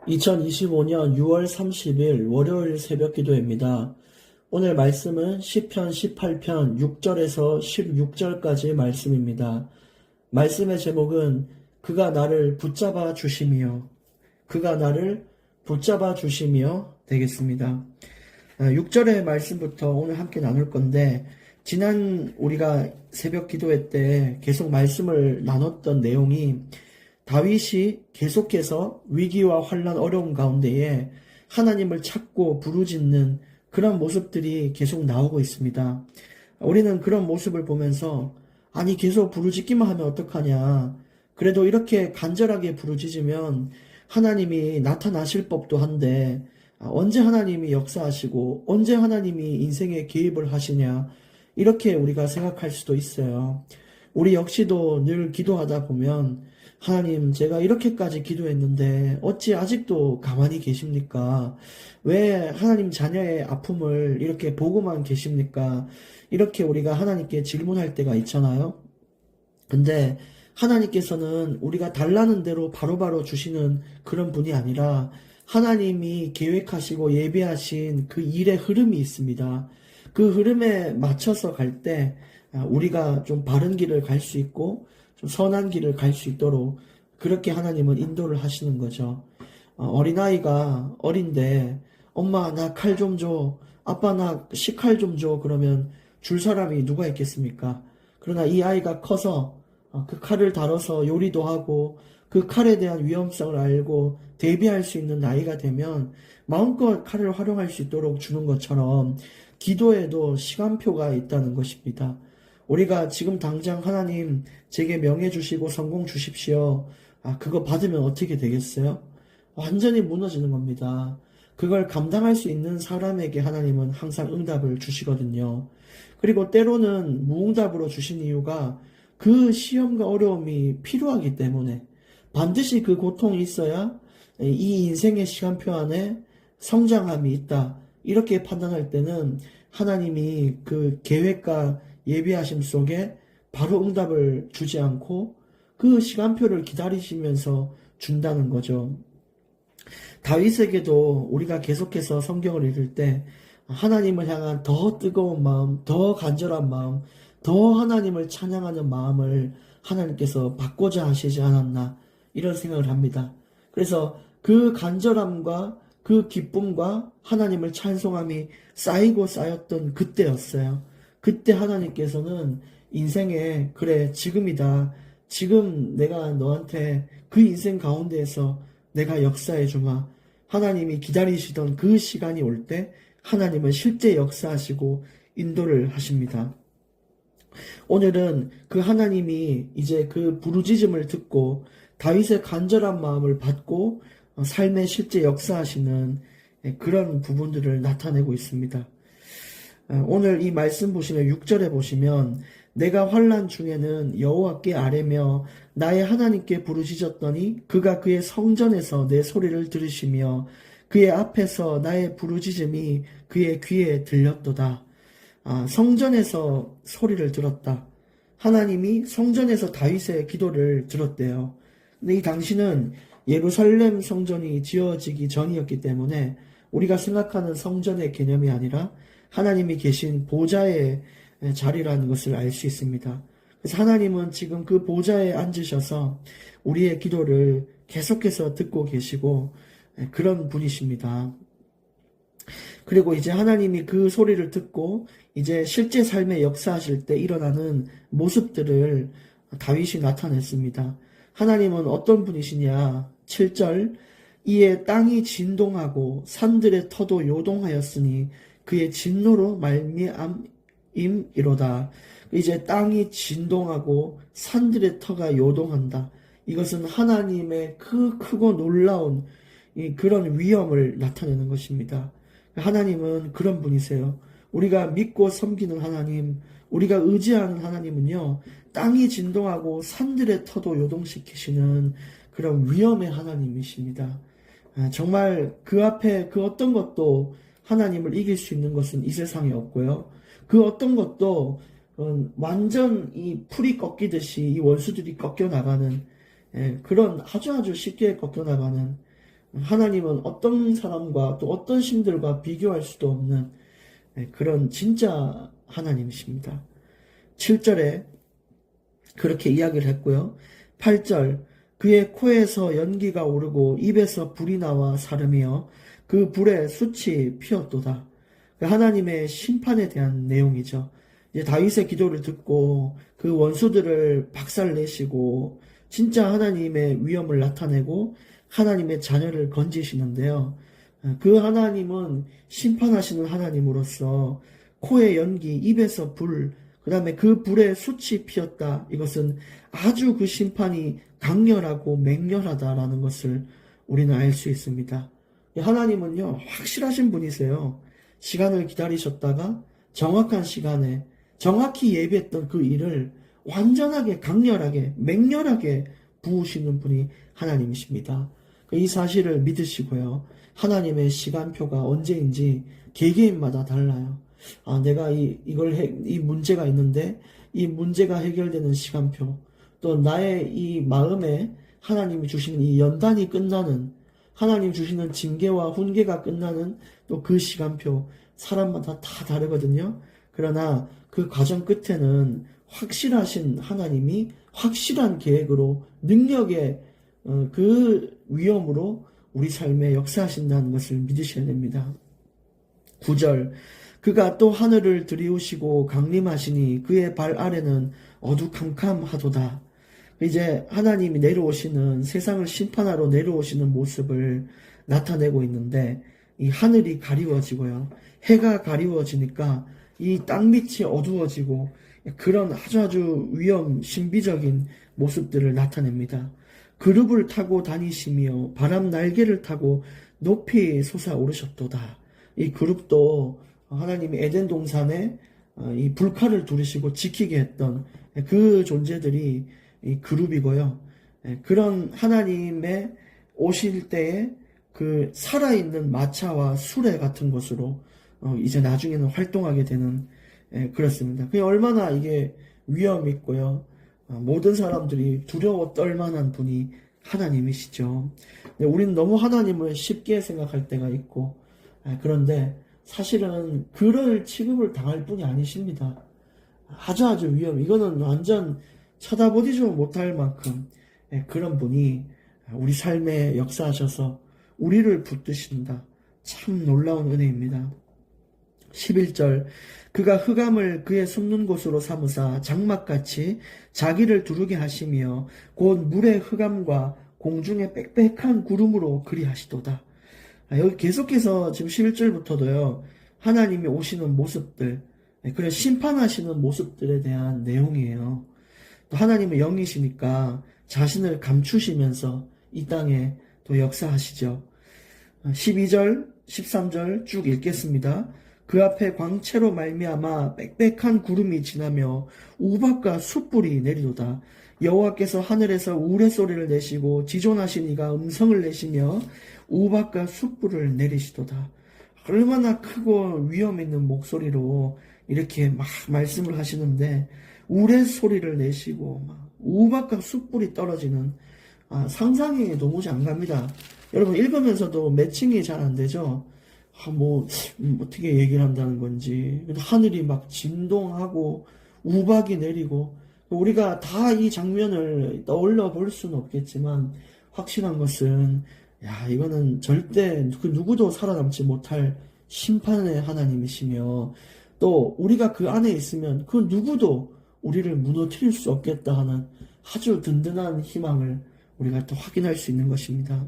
2025년 6월 30일 월요일 새벽 기도입니다. 오늘 말씀은 시편 18편 6절에서 16절까지의 말씀입니다. 말씀의 제목은 그가 나를 붙잡아 주심이요. 그가 나를 붙잡아 주심이요 되겠습니다. 6절의 말씀부터 오늘 함께 나눌 건데, 지난 우리가 새벽 기도회 때 계속 말씀을 나눴던 내용이 다윗이 계속해서 위기와 환난 어려움 가운데에 하나님을 찾고 부르짖는 그런 모습들이 계속 나오고 있습니다. 우리는 그런 모습을 보면서 아니 계속 부르짖기만 하면 어떡하냐. 그래도 이렇게 간절하게 부르짖으면 하나님이 나타나실 법도 한데 언제 하나님이 역사하시고 언제 하나님이 인생에 개입을 하시냐. 이렇게 우리가 생각할 수도 있어요. 우리 역시도 늘 기도하다 보면 하나님, 제가 이렇게까지 기도했는데 어찌 아직도 가만히 계십니까? 왜 하나님 자녀의 아픔을 이렇게 보고만 계십니까? 이렇게 우리가 하나님께 질문할 때가 있잖아요. 근데 하나님께서는 우리가 달라는 대로 바로바로 주시는 그런 분이 아니라 하나님이 계획하시고 예비하신 그 일의 흐름이 있습니다. 그 흐름에 맞춰서 갈 때 우리가 좀 바른 길을 갈 수 있고 좀 선한 길을 갈 수 있도록 그렇게 하나님은 인도를 하시는 거죠. 어린아이가 어린데 엄마 나 칼 좀 줘, 아빠 나 식칼 좀 줘, 그러면 줄 사람이 누가 있겠습니까? 그러나 이 아이가 커서 그 칼을 다뤄서 요리도 하고 그 칼에 대한 위험성을 알고 대비할 수 있는 나이가 되면 마음껏 칼을 활용할 수 있도록 주는 것처럼 기도에도 시간표가 있다는 것입니다. 우리가 지금 당장 하나님 제게 명예 주시고 성공 주십시오. 그거 받으면 어떻게 되겠어요? 완전히 무너지는 겁니다. 그걸 감당할 수 있는 사람에게 하나님은 항상 응답을 주시거든요. 그리고 때로는 무응답으로 주신 이유가 그 시험과 어려움이 필요하기 때문에 반드시 그 고통이 있어야 이 인생의 시간표 안에 성장함이 있다. 이렇게 판단할 때는 하나님이 그 계획과 예비하심 속에 바로 응답을 주지 않고 그 시간표를 기다리시면서 준다는 거죠. 다윗에게도 우리가 계속해서 성경을 읽을 때 하나님을 향한 더 뜨거운 마음, 더 간절한 마음, 더 하나님을 찬양하는 마음을 하나님께서 받고자 하시지 않았나 이런 생각을 합니다. 그래서 그 간절함과 그 기쁨과 하나님을 찬송함이 쌓이고 쌓였던 그때였어요. 그때 하나님께서는 인생에 그래 지금이다. 지금 내가 너한테 그 인생 가운데에서 내가 역사해 주마. 하나님이 기다리시던 그 시간이 올 때 하나님은 실제 역사하시고 인도를 하십니다. 오늘은 그 하나님이 이제 그 부르짖음을 듣고 다윗의 간절한 마음을 받고 삶의 실제 역사하시는 그런 부분들을 나타내고 있습니다. 오늘 이 말씀 보시면 6절에 보시면 내가 환난 중에는 여호와께 아뢰며 나의 하나님께 부르짖었더니 그가 그의 성전에서 내 소리를 들으시며 그의 앞에서 나의 부르짖음이 그의 귀에 들렸도다. 성전에서 소리를 들었다. 하나님이 성전에서 다윗의 기도를 들었대요. 근데 이 당시는 예루살렘 성전이 지어지기 전이었기 때문에 우리가 생각하는 성전의 개념이 아니라 하나님이 계신 보좌의 자리라는 것을 알 수 있습니다. 그래서 하나님은 지금 그 보좌에 앉으셔서 우리의 기도를 계속해서 듣고 계시고 그런 분이십니다. 그리고 이제 하나님이 그 소리를 듣고 이제 실제 삶의 역사하실 때 일어나는 모습들을 다윗이 나타냈습니다. 하나님은 어떤 분이시냐? 7절 이에 땅이 진동하고 산들의 터도 요동하였으니 그의 진노로 말미암이로다. 이제 땅이 진동하고 산들의 터가 요동한다. 이것은 하나님의 그 크고 놀라운 그런 위엄을 나타내는 것입니다. 하나님은 그런 분이세요. 우리가 믿고 섬기는 하나님, 우리가 의지하는 하나님은요, 땅이 진동하고 산들의 터도 요동시키시는 그런 위엄의 하나님이십니다. 정말 그 앞에 그 어떤 것도 하나님을 이길 수 있는 것은 이 세상에 없고요. 그 어떤 것도 완전 이 풀이 꺾이듯이 이 원수들이 꺾여나가는 그런 아주 쉽게 꺾여나가는 하나님은 어떤 사람과 또 어떤 신들과 비교할 수도 없는 그런 진짜 하나님이십니다. 7절에 그렇게 이야기를 했고요. 8절 그의 코에서 연기가 오르고 입에서 불이 나와 사르며 그 불에 숯이 피었도다. 하나님의 심판에 대한 내용이죠. 이제 다윗의 기도를 듣고 그 원수들을 박살내시고 진짜 하나님의 위엄을 나타내고 하나님의 자녀를 건지시는데요. 그 하나님은 심판하시는 하나님으로서 코에 연기, 입에서 불, 그 다음에 그 불에 숯이 피었다. 이것은 아주 그 심판이 강렬하고 맹렬하다라는 것을 우리는 알 수 있습니다. 하나님은요, 확실하신 분이세요. 시간을 기다리셨다가 정확한 시간에 정확히 예비했던 그 일을 완전하게 강렬하게 맹렬하게 부으시는 분이 하나님이십니다. 이 사실을 믿으시고요. 하나님의 시간표가 언제인지 개개인마다 달라요. 내가 이 문제가 있는데 이 문제가 해결되는 시간표, 또 나의 이 마음에 하나님이 주시는 이 연단이 끝나는, 하나님 주시는 징계와 훈계가 끝나는 또 그 시간표, 사람마다 다 다르거든요. 그러나 그 과정 끝에는 확실하신 하나님이 확실한 계획으로 능력의 그 위엄으로 우리 삶에 역사하신다는 것을 믿으셔야 됩니다. 9절 그가 또 하늘을 들이우시고 강림하시니 그의 발 아래는 어두캄캄하도다. 이제 하나님이 내려오시는, 세상을 심판하러 내려오시는 모습을 나타내고 있는데, 이 하늘이 가리워지고요. 해가 가리워지니까 이 땅밑이 어두워지고 그런 아주 신비적인 모습들을 나타냅니다. 그룹을 타고 다니시며 바람 날개를 타고 높이 솟아오르셨도다. 이 그룹도 하나님이 에덴 동산에 이 불칼을 두르시고 지키게 했던 그 존재들이 이 그룹이고요. 그런 하나님의 오실 때에 그 살아있는 마차와 수레 같은 것으로 이제 나중에는 활동하게 되는 그렇습니다. 그게 얼마나 이게 위험 있고요. 모든 사람들이 두려워 떨만한 분이 하나님이시죠. 우리는 너무 하나님을 쉽게 생각할 때가 있고, 그런데 사실은 그럴 취급을 당할 분이 아니십니다. 아주 위험. 이거는 완전 쳐다보지도 못할 만큼 그런 분이 우리 삶에 역사하셔서 우리를 붙드신다. 참 놀라운 은혜입니다. 11절 그가 흑암을 그의 숨는 곳으로 삼으사 장막같이 자기를 두르게 하시며 곧 물의 흑암과 공중의 빽빽한 구름으로 그리하시도다. 여기 계속해서 지금 11절부터도요. 하나님이 오시는 모습들, 그래 심판하시는 모습들에 대한 내용이에요. 또 하나님은 영이시니까 자신을 감추시면서 이 땅에 또 역사하시죠. 12절, 13절 쭉 읽겠습니다. 그 앞에 광채로 말미암아 빽빽한 구름이 지나며 우박과 숯불이 내리도다. 여호와께서 하늘에서 우레소리를 내시고 지존하신 이가 음성을 내시며 우박과 숯불을 내리시도다. 얼마나 크고 위험 있는 목소리로 이렇게 막 말씀을 하시는데 우레소리를 내시고 막 우박과 숯불이 떨어지는 상상이 도무지 안 갑니다. 여러분 읽으면서도 매칭이 잘 안 되죠. 어떻게 얘기를 한다는 건지. 하늘이 막 진동하고 우박이 내리고 우리가 다 이 장면을 떠올려 볼 수는 없겠지만 확실한 것은 이거는 절대 그 누구도 살아남지 못할 심판의 하나님이시며 또 우리가 그 안에 있으면 그 누구도 우리를 무너뜨릴 수 없겠다 하는 아주 든든한 희망을 우리가 또 확인할 수 있는 것입니다.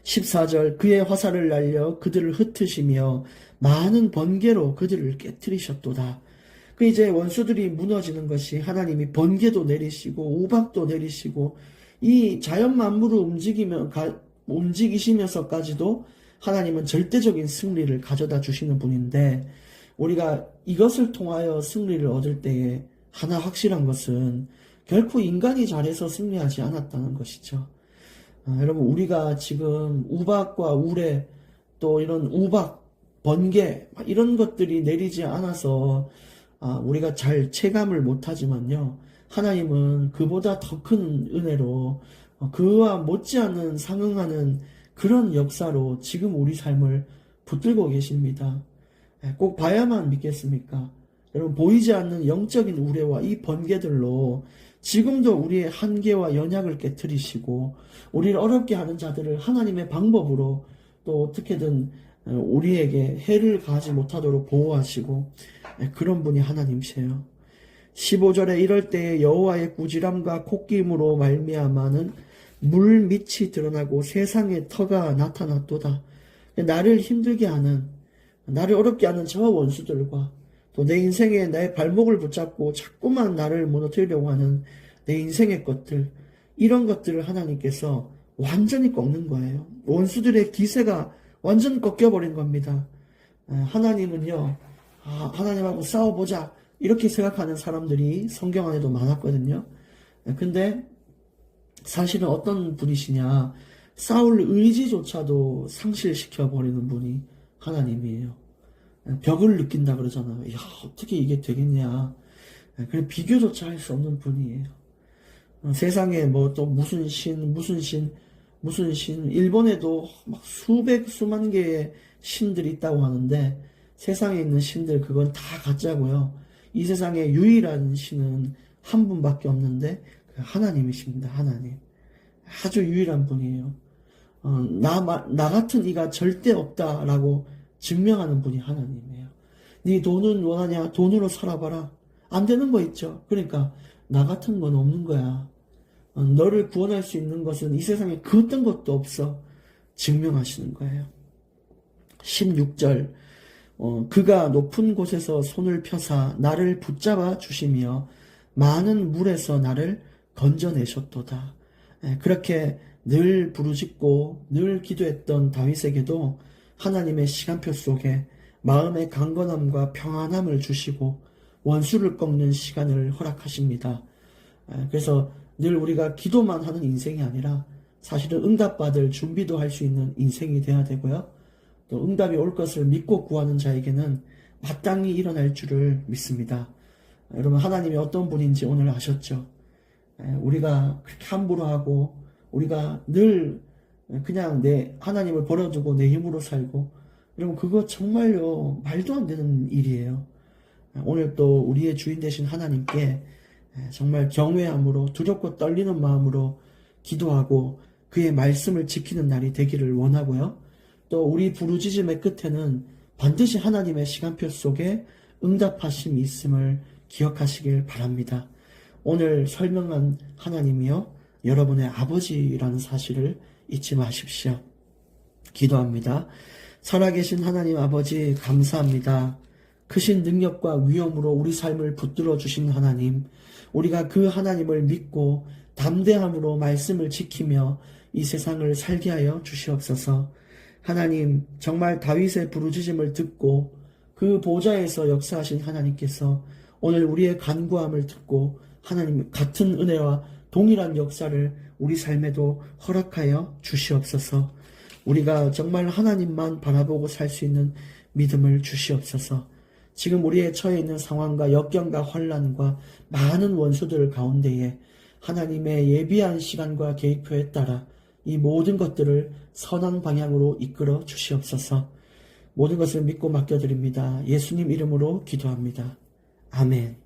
14절 그의 화살을 날려 그들을 흩으시며 많은 번개로 그들을 깨뜨리셨도다. 이제 원수들이 무너지는 것이 하나님이 번개도 내리시고 우박도 내리시고 이 자연 만물을 움직이시면서까지도 하나님은 절대적인 승리를 가져다 주시는 분인데 우리가 이것을 통하여 승리를 얻을 때에 하나 확실한 것은 결코 인간이 잘해서 승리하지 않았다는 것이죠. 여러분 우리가 지금 우박과 우레 또 이런 우박, 번개 이런 것들이 내리지 않아서 우리가 잘 체감을 못하지만요. 하나님은 그보다 더 큰 은혜로 그와 못지않은 상응하는 그런 역사로 지금 우리 삶을 붙들고 계십니다. 꼭 봐야만 믿겠습니까? 여러분, 보이지 않는 영적인 우레와 이 번개들로 지금도 우리의 한계와 연약을 깨뜨리시고 우리를 어렵게 하는 자들을 하나님의 방법으로 또 어떻게든 우리에게 해를 가하지 못하도록 보호하시고 그런 분이 하나님이세요. 15절에 이럴 때에 여호와의 꾸지람과 콧김으로 말미암아는 물 밑이 드러나고 세상의 터가 나타났도다. 나를 힘들게 하는, 나를 어렵게 하는 저 원수들과 또 내 인생에 나의 발목을 붙잡고 자꾸만 나를 무너뜨리려고 하는 내 인생의 것들, 이런 것들을 하나님께서 완전히 꺾는 거예요. 원수들의 기세가 완전 꺾여버린 겁니다. 하나님은요, 하나님하고 싸워보자 이렇게 생각하는 사람들이 성경 안에도 많았거든요. 근데 사실은 어떤 분이시냐, 싸울 의지조차도 상실시켜버리는 분이 하나님이에요. 벽을 느낀다 그러잖아요. 야, 어떻게 이게 되겠냐. 그래, 비교조차 할 수 없는 분이에요. 세상에 뭐 또 무슨 신, 일본에도 막 수만 개의 신들이 있다고 하는데 세상에 있는 신들 그건 다 가짜고요. 이 세상에 유일한 신은 한 분밖에 없는데 하나님이십니다. 하나님. 아주 유일한 분이에요. 나 같은 이가 절대 없다라고 증명하는 분이 하나님이에요. 네 돈은 원하냐? 돈으로 살아봐라. 안 되는 거 있죠. 그러니까 나 같은 건 없는 거야. 너를 구원할 수 있는 것은 이 세상에 그 어떤 것도 없어. 증명하시는 거예요. 16절 그가 높은 곳에서 손을 펴사 나를 붙잡아 주시며 많은 물에서 나를 건져내셨도다. 그렇게 늘 부르짖고 늘 기도했던 다윗에게도 하나님의 시간표 속에 마음의 강건함과 평안함을 주시고 원수를 꺾는 시간을 허락하십니다. 그래서 늘 우리가 기도만 하는 인생이 아니라 사실은 응답받을 준비도 할 수 있는 인생이 돼야 되고요. 또 응답이 올 것을 믿고 구하는 자에게는 마땅히 일어날 줄을 믿습니다. 여러분, 하나님이 어떤 분인지 오늘 아셨죠? 우리가 그렇게 함부로 하고 우리가 늘 그냥 하나님을 버려두고 내 힘으로 살고, 여러분 그거 정말요 말도 안 되는 일이에요. 오늘 또 우리의 주인 되신 하나님께 정말 경외함으로 두렵고 떨리는 마음으로 기도하고 그의 말씀을 지키는 날이 되기를 원하고요. 또 우리 부르짖음의 끝에는 반드시 하나님의 시간표 속에 응답하심이 있음을 기억하시길 바랍니다. 오늘 설명한 하나님이요 여러분의 아버지라는 사실을 잊지 마십시오. 기도합니다. 살아계신 하나님 아버지 감사합니다. 크신 능력과 위엄으로 우리 삶을 붙들어 주신 하나님, 우리가 그 하나님을 믿고 담대함으로 말씀을 지키며 이 세상을 살게 하여 주시옵소서. 하나님, 정말 다윗의 부르짖음을 듣고 그 보좌에서 역사하신 하나님께서 오늘 우리의 간구함을 듣고 하나님 같은 은혜와 동일한 역사를 우리 삶에도 허락하여 주시옵소서. 우리가 정말 하나님만 바라보고 살 수 있는 믿음을 주시옵소서. 지금 우리의 처해 있는 상황과 역경과 환난과 많은 원수들 가운데에 하나님의 예비한 시간과 계획표에 따라 이 모든 것들을 선한 방향으로 이끌어 주시옵소서. 모든 것을 믿고 맡겨드립니다. 예수님 이름으로 기도합니다. 아멘.